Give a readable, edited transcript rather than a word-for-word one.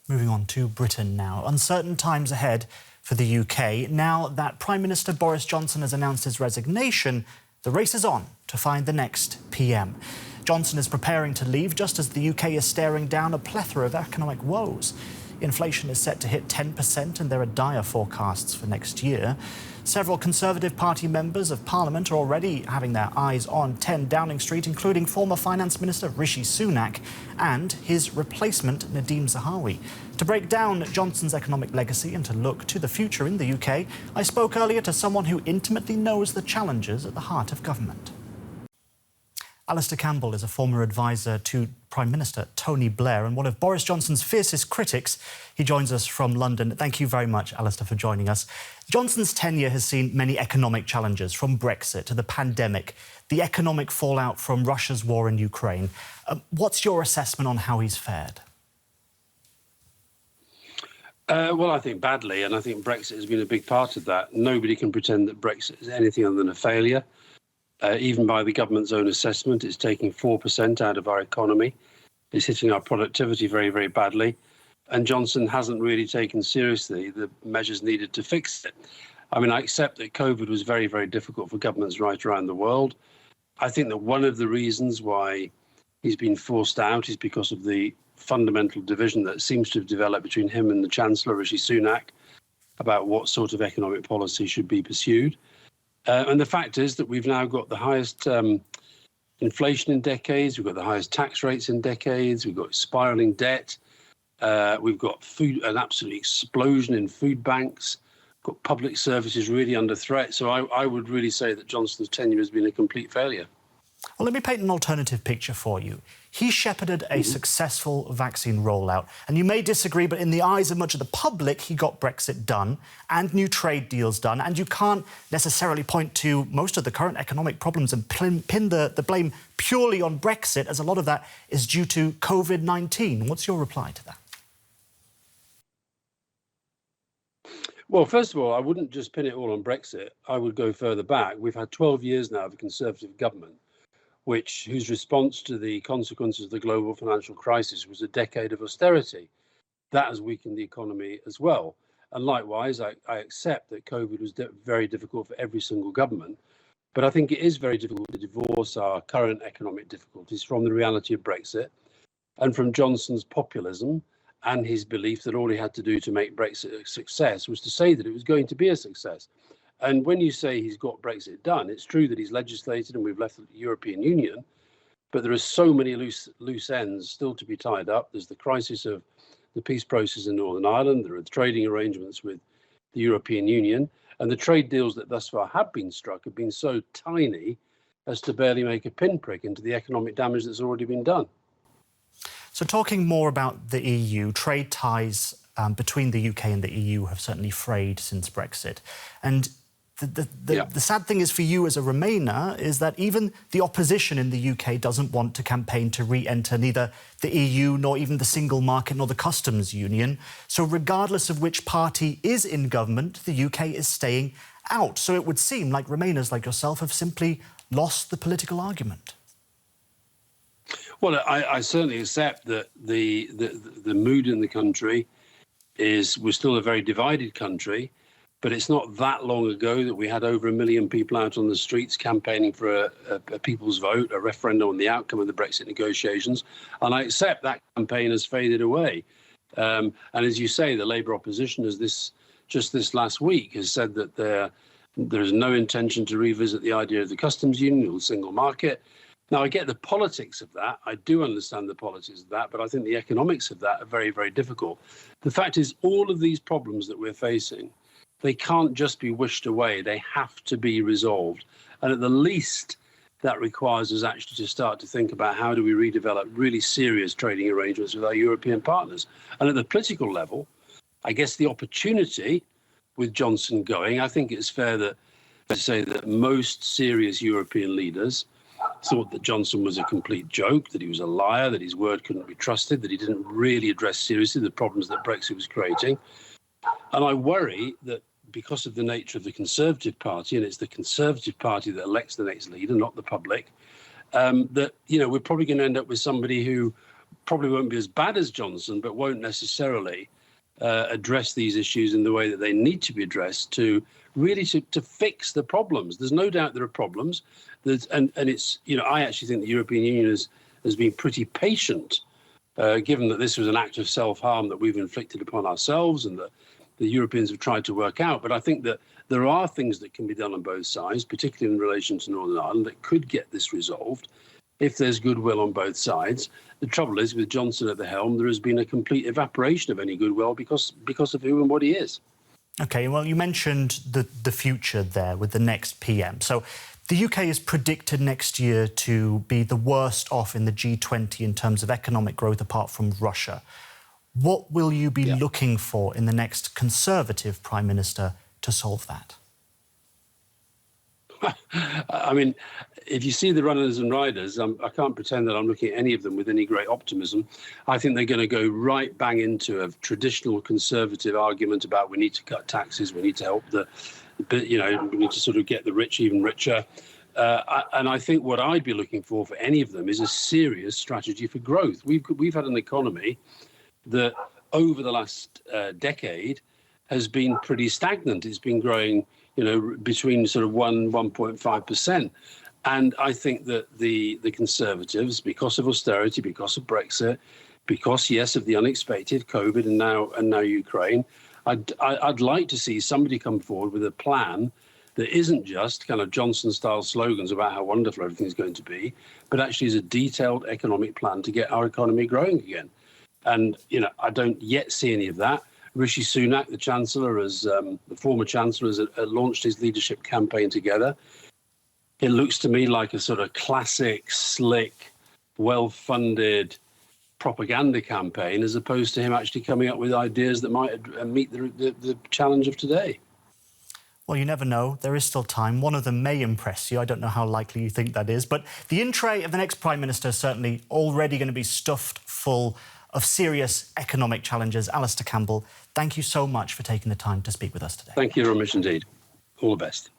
Moving on to Britain now. Uncertain times ahead for the UK. Now that Prime Minister Boris Johnson has announced his resignation, the race is on to find the next PM. Johnson is preparing to leave just as the UK is staring down a plethora of economic woes. Inflation is set to hit 10% and there are dire forecasts for next year. Several Conservative Party members of Parliament are already having their eyes on 10 Downing Street, including former Finance Minister Rishi Sunak and his replacement Nadim Zahawi. To break down Johnson's economic legacy and to look to the future in the UK, I spoke earlier to someone who intimately knows the challenges at the heart of government. Alastair Campbell is a former advisor to Prime Minister Tony Blair and one of Boris Johnson's fiercest critics. He joins us from London. Thank you very much, Alastair, for joining us. Johnson's tenure has seen many economic challenges, from Brexit to the pandemic, the economic fallout from Russia's war in Ukraine. What's your assessment on how he's fared? Well, I think badly, and I think Brexit has been a big part of that. Nobody can pretend that Brexit is anything other than a failure. Even by the government's own assessment, it's taking 4% out of our economy. It's hitting our productivity very, very badly. And Johnson hasn't really taken seriously the measures needed to fix it. I mean, I accept that COVID was very, very difficult for governments right around the world. I think that one of the reasons why he's been forced out is because of the fundamental division that seems to have developed between him and the Chancellor, Rishi Sunak, about what sort of economic policy should be pursued. And the fact is that we've now got the highest inflation in decades, we've got the highest tax rates in decades, we've got spiralling debt, we've got an absolute explosion in food banks, got public services really under threat. So I would really say that Johnson's tenure has been a complete failure. Well, let me paint an alternative picture for you. He shepherded a successful vaccine rollout, and you may disagree, but in the eyes of much of the public, he got Brexit done and new trade deals done, and you can't necessarily point to most of the current economic problems and pin the blame purely on Brexit, as a lot of that is due to COVID-19. What's your reply to that? Well, first of all, I wouldn't just pin it all on Brexit. I would go further back. We've had 12 years now of a Conservative government, whose response to the consequences of the global financial crisis was a decade of austerity. That has weakened the economy as well. And likewise, I accept that COVID was very difficult for every single government, but I think it is very difficult to divorce our current economic difficulties from the reality of Brexit and from Johnson's populism and his belief that all he had to do to make Brexit a success was to say that it was going to be a success. And when you say he's got Brexit done, it's true that he's legislated and we've left the European Union, but there are so many loose ends still to be tied up. There's the crisis of the peace process in Northern Ireland. There are the trading arrangements with the European Union. And the trade deals that thus far have been struck have been so tiny as to barely make a pinprick into the economic damage that's already been done. So talking more about the EU, trade ties between the UK and the EU have certainly frayed since Brexit. And the sad thing is for you as a Remainer is that even the opposition in the UK doesn't want to campaign to re-enter neither the EU nor even the single market nor the customs union. So regardless of which party is in government, the UK is staying out. So it would seem like Remainers like yourself have simply lost the political argument. Well, I certainly accept that the mood in the country we're still a very divided country. But it's not that long ago that we had over 1 million people out on the streets campaigning for a people's vote, a referendum on the outcome of the Brexit negotiations. And I accept that campaign has faded away. And as you say, the Labour opposition just this last week has said that there is no intention to revisit the idea of the customs union or the single market. Now, I get the politics of that. I do understand the politics of that, but I think the economics of that are very, very difficult. The fact is, all of these problems that we're facing, they can't just be wished away. They have to be resolved. And at the least, that requires us actually to start to think about how do we redevelop really serious trading arrangements with our European partners. And at the political level, I guess the opportunity with Johnson going, I think it's fair to say that most serious European leaders thought that Johnson was a complete joke, that he was a liar, that his word couldn't be trusted, that he didn't really address seriously the problems that Brexit was creating. And I worry that because of the nature of the Conservative Party, and it's the Conservative Party that elects the next leader, not the public, that, we're probably going to end up with somebody who probably won't be as bad as Johnson, but won't necessarily address these issues in the way that they need to be addressed to really to fix the problems. There's no doubt there are problems. And it's, I actually think the European Union has been pretty patient, given that this was an act of self-harm that we've inflicted upon ourselves and that the Europeans have tried to work out. But I think that there are things that can be done on both sides, particularly in relation to Northern Ireland, that could get this resolved if there's goodwill on both sides. The trouble is, with Johnson at the helm, there has been a complete evaporation of any goodwill because of who and what he is. OK, well, you mentioned the future there with the next PM. So the UK is predicted next year to be the worst off in the G20 in terms of economic growth apart from Russia. What will you be looking for in the next Conservative Prime Minister to solve that? I mean, if you see the runners and riders, I can't pretend that I'm looking at any of them with any great optimism. I think they're going to go right bang into a traditional Conservative argument about we need to cut taxes, we need to help we need to sort of get the rich even richer. And I think what I'd be looking for any of them is a serious strategy for growth. We've had an economy that over the last decade has been pretty stagnant. It's been growing, between sort of 1.5%. And I think that the Conservatives, because of austerity, because of Brexit, because, yes, of the unexpected COVID and now Ukraine, I'd like to see somebody come forward with a plan that isn't just kind of Johnson-style slogans about how wonderful everything's going to be, but actually is a detailed economic plan to get our economy growing again. And, I don't yet see any of that. Rishi Sunak, the Chancellor, the former Chancellor, has launched his leadership campaign together. It looks to me like a sort of classic, slick, well-funded propaganda campaign, as opposed to him actually coming up with ideas that might meet the challenge of today. Well, you never know. There is still time. One of them may impress you. I don't know how likely you think that is. But the in tray of the next Prime Minister is certainly already going to be stuffed full of serious economic challenges. Alastair Campbell, thank you so much for taking the time to speak with us today. Thank you very much indeed. All the best.